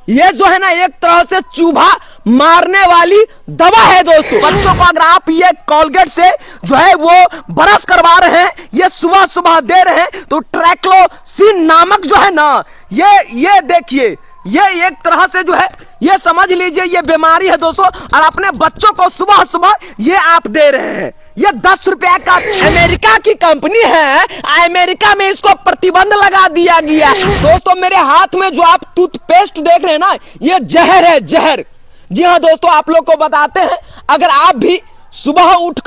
ये जो है ना एक तरह से चूहा मारने वाली दवा है दोस्तों। बच्चों को अगर आप ये कोलगेट से जो है वो ब्रश करवा रहे हैं, ये सुबह सुबह दे रहे हैं, तो ट्राइक्लोसिन नामक जो है ना ये देखिए, ये एक तरह से जो है ये समझ लीजिए ये बीमारी है दोस्तों। और अपने बच्चों को सुबह सुबह ये आप दे रहे हैं। ये 10 रुपए का अमेरिका की कंपनी है, अमेरिका में इसको प्रतिबंध लगा दिया गया दोस्तों। मेरे हाथ में जो आप टूथपेस्ट देख रहे हैं ना, ये जहर है, जहर। जी हाँ दोस्तों, आप लोग को बताते हैं, अगर आप भी सुबह उठ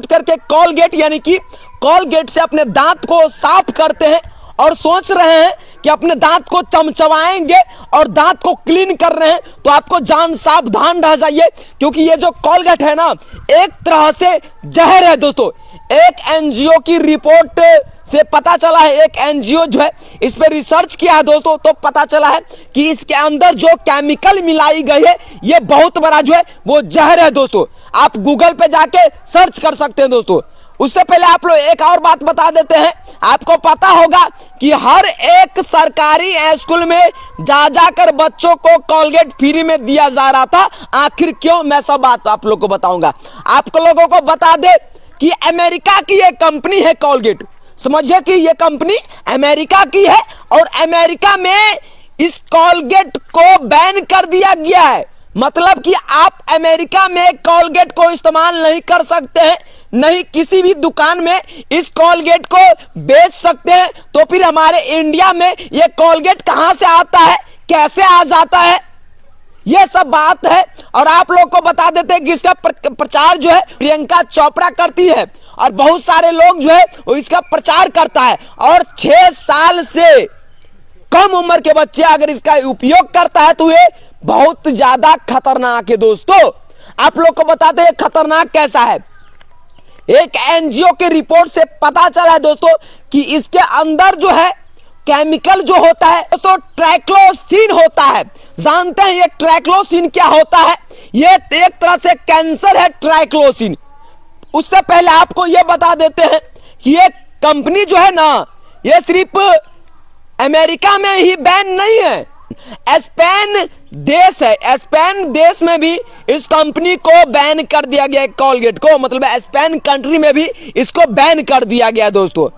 करके कोलगेट यानी कि कोलगेट से अपने दांत को साफ करते हैं और सोच रहे हैं कि अपने दांत को चमचमाएंगे और दांत को क्लीन कर रहे हैं, तो आपको सावधान रह जाइए, क्योंकि ये जो कोलगेट है ना एक तरह से जहर है दोस्तों। एक एनजीओ की रिपोर्ट से पता चला है, एक एनजीओ जो है इस पे रिसर्च किया है दोस्तों, तो पता चला है कि इसके अंदर जो केमिकल मिलाई गई है ये बहुत बड़ा जो है वो जहर है दोस्तों। आप गूगल पे जाके सर्च कर सकते हैं दोस्तों। उससे पहले आप लोग एक और बात बता देते हैं, आपको पता होगा कि हर एक सरकारी स्कूल में जाकर बच्चों को कोलगेट फ्री में दिया जा रहा था। आखिर क्यों, मैं सब बात आप लोग को बताऊंगा। आप लोगों को बता दे कि अमेरिका की ये कंपनी है कोलगेट, समझिए कि ये कंपनी अमेरिका की है और अमेरिका में इस कोलगेट को बैन कर दिया गया है। मतलब कि आप अमेरिका में कोलगेट को इस्तेमाल नहीं कर सकते हैं, नहीं किसी भी दुकान में इस कोलगेट को बेच सकते हैं। तो फिर हमारे इंडिया में ये कोलगेट कहां से आता है, कैसे आ जाता है, ये सब बात है। और आप लोग को बता देते हैं कि इसका प्रचार जो है प्रियंका चोपड़ा करती है और बहुत सारे लोग जो है वो इसका प्रचार करता है। और 6 साल से कम उम्र के बच्चे अगर इसका उपयोग करता है तो ये बहुत ज्यादा खतरनाक है दोस्तों। आप लोग को बताते हैं खतरनाक कैसा है। एक एनजीओ की रिपोर्ट से पता चला है दोस्तों कि इसके अंदर जो है केमिकल जो होता है दोस्तों ट्राइक्लोसिन होता है। जानते हैं ये ट्राइक्लोसिन क्या होता है? ये एक तरह से कैंसर है ट्राइक्लोसिन। उससे पहले आपको ये बता देते हैं कि ये कंपनी जो है ना ये सिर्फ अमेरिका में ही बैन नहीं है, स्पेन देश है, स्पेन देश में भी इस कंपनी को बैन कर दिया गया है। कोलगेट को मतलब स्पेन कंट्री में भी इसको बैन कर दिया गया दोस्तों।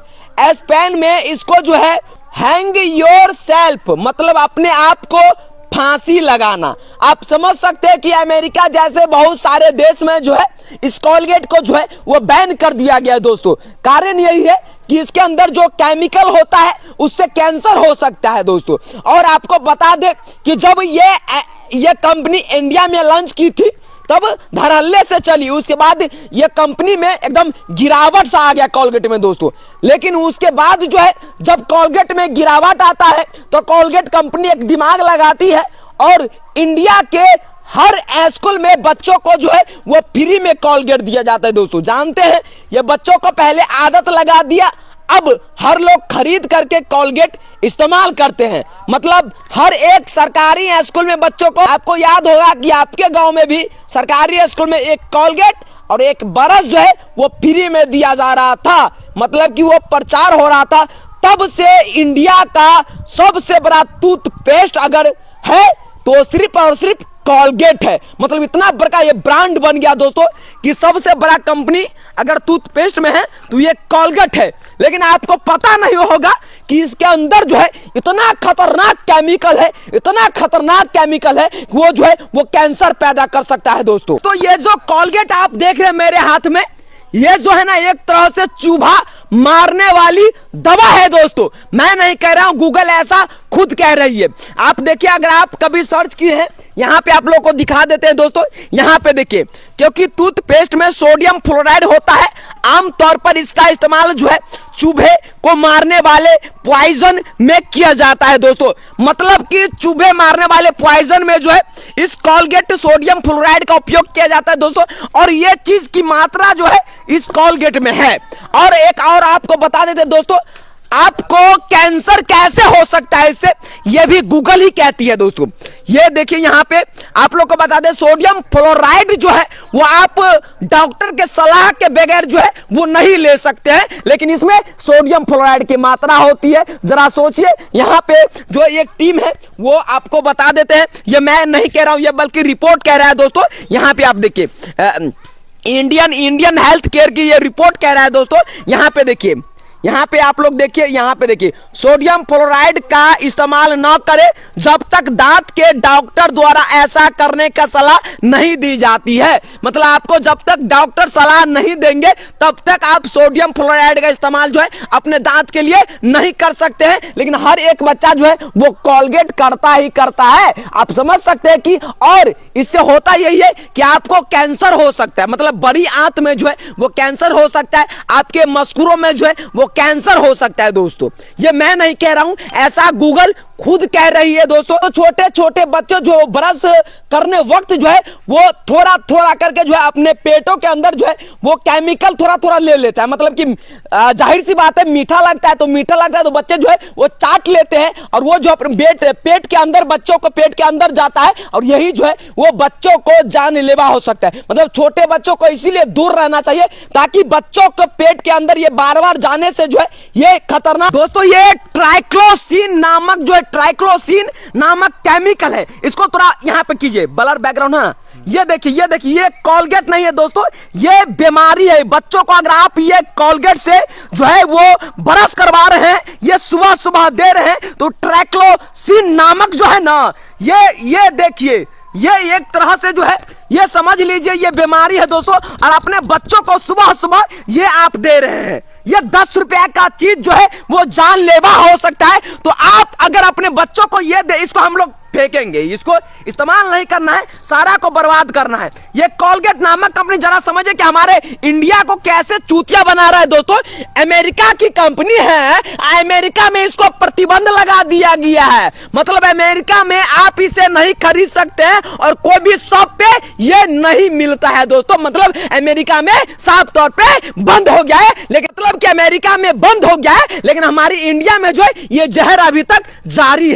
स्पेन में इसको जो है हैंग योर सेल्फ मतलब अपने आप को फांसी लगाना। आप समझ सकते हैं कि अमेरिका जैसे बहुत सारे देश में जो है इस कोलगेट को जो है वो बैन कर दिया गया दोस्तों। कारण यही है कि इसके अंदर जो केमिकल होता है उससे कैंसर हो सकता है दोस्तों। और आपको बता दें कि जब ये कंपनी इंडिया में लॉन्च की थी तब धड़ल्ले से चली, उसके बाद ये कंपनी में एकदम गिरावट सा आ गया कोलगेट में दोस्तों। लेकिन उसके बाद जो है जब कोलगेट में गिरावट आता है तो कोलगेट कंपनी एक दिमाग लगाती है और इंडिया के हर स्कूल में बच्चों को जो है वो फ्री में कोलगेट दिया जाता है दोस्तों। जानते हैं ये बच्चों को पहले आदत लगा दिया, अब हर लोग खरीद करके कोलगेट इस्तेमाल करते हैं। मतलब हर एक सरकारी स्कूल में बच्चों को, आपको याद होगा कि आपके गांव में भी सरकारी स्कूल में एक कोलगेट और एक ब्रश जो है वो फ्री में दिया जा रहा था। मतलब कि वो प्रचार हो रहा था। तब से इंडिया का सबसे बड़ा टूथपेस्ट अगर है तो सिर्फ और सिर्फ कोलगेट है। मतलब इतना बड़ा ये ब्रांड बन गया दोस्तों कि सबसे बड़ा कंपनी अगर टूथपेस्ट में है तो ये कोलगेट है। लेकिन आपको पता नहीं होगा कि इसके अंदर जो है इतना खतरनाक केमिकल है, इतना खतरनाक केमिकल है कि वो जो है वो कैंसर पैदा कर सकता है दोस्तों। तो ये जो कोलगेट आप देख रहे हैं मेरे हाथ में, ये जो है ना एक तरह से चूहा मारने वाली दवा है दोस्तों। मैं नहीं कह रहा हूं, गूगल ऐसा खुद कह रही है। आप देखिए, अगर आप कभी सर्च किए हैं, यहां पे आप लोगों को दिखा देते हैं दोस्तों। यहां पे देखिए, क्योंकि टूथपेस्ट में सोडियम फ्लोराइड होता है, आमतौर पर इसका इस्तेमाल जो है चूहे को मारने वाले पॉइजन में किया जाता है दोस्तों। मतलब कि चूहे मारने वाले पॉइजन में जो है इस कोलगेट सोडियम फ्लोराइड का उपयोग किया जाता है दोस्तों। और ये चीज की मात्रा जो है इस कोलगेट में है। और एक और आपको बता देते दोस्तों, आपको कैंसर कैसे हो सकता है इससे, यह भी गूगल ही कहती है दोस्तों। ये देखिए यहां पे आप लोग को बता दें, सोडियम फ्लोराइड जो है वो आप डॉक्टर के सलाह के बगैर जो है वो नहीं ले सकते हैं, लेकिन इसमें सोडियम फ्लोराइड की मात्रा होती है। जरा सोचिए, यहां पे जो एक टीम है वो आपको बता देते हैं, ये मैं नहीं कह रहा हूं, ये बल्कि रिपोर्ट कह रहा है दोस्तों। यहां पे आप देखिए इंडियन हेल्थ केयर की ये रिपोर्ट कह रहा है दोस्तों। यहां पे देखिए, यहां पे आप लोग देखिए, यहां पे देखिए, सोडियम फ्लोराइड का इस्तेमाल न करें जब तक दांत के डॉक्टर द्वारा ऐसा करने का सलाह नहीं दी जाती है। मतलब आपको जब तक डॉक्टर सलाह नहीं देंगे तब तक आप सोडियम फ्लोराइड का इस्तेमाल जो है अपने दांत के लिए नहीं कर सकते हैं। लेकिन हर एक बच्चा जो है वो कोलगेट करता ही करता है, आप समझ सकते हैं कि, और इससे होता यही है कि आपको कैंसर हो सकता है। मतलब बड़ी आंत में जो है वो कैंसर हो सकता है, आपके मस्कुरों में जो है वो कैंसर हो सकता है दोस्तों। ये मैं नहीं कह रहा हूं, ऐसा गूगल खुद कह रही है दोस्तों। तो छोटे छोटे बच्चे जो ब्रश करने वक्त जो है वो थोड़ा थोड़ा करके जो है अपने पेटों के अंदर जो है वो केमिकल थोड़ा थोड़ा ले लेता है। मतलब कि जाहिर सी बात है, मीठा लगता है तो मीठा लगता है तो बच्चे जो है वो चाट लेते हैं, और वो जो अपने पेट के अंदर, बच्चों को पेट के अंदर जाता है, और यही जो है वो बच्चों को जानलेवा हो सकता है। मतलब छोटे बच्चों को इसीलिए दूर रहना चाहिए ताकि बच्चों को पेट के अंदर ये बार बार जाने से जो है ये खतरनाक दोस्तों, ये ट्राइक्लोसिन नामक जो है, ट्राइक्लोसिन नामक केमिकल है। इसको थोड़ा यहां पे कीजिए, ब्लर बैकग्राउंड है ना, ये देखिए, ये देखिए, ये कोलगेट नहीं है दोस्तों, ये बीमारी है। बच्चों को अगर आप ये कोलगेट से जो है वो ब्रश करवा रहे हैं, ये सुबह सुबह दे रहे हैं, तो ट्राइक्लोसिन नामक जो है ना, ये देखिए, ये एक तरह से जो है ये समझ लीजिए ये बीमारी है दोस्तों, और अपने बच्चों को सुबह सुबह ये आप दे रहे हैं। ये 10 रुपए का चीज जो है वो जानलेवा हो सकता है। तो आप अगर अपने बच्चों को ये दे, इसको हम लोग फेंकेंगे, इसको इस्तेमाल नहीं करना है, सारा को बर्बाद करना है। ये कोलगेट नामक कंपनी, जरा समझे कि हमारे इंडिया को कैसे चूतिया बना रहा है दोस्तों। अमेरिका की कंपनी है, अमेरिका में इसको प्रतिबंध लगा दिया गया है। मतलब अमेरिका में आप इसे नहीं खरीद सकते हैं, और कोई भी शॉप पे ये नहीं मिलता है दोस्तों। मतलब अमेरिका में साफ तौर पे बंद हो गया है, लेकिन मतलब कि अमेरिका में बंद हो गया है, लेकिन हमारी इंडिया में जो है ये जहर अभी तक जारी है।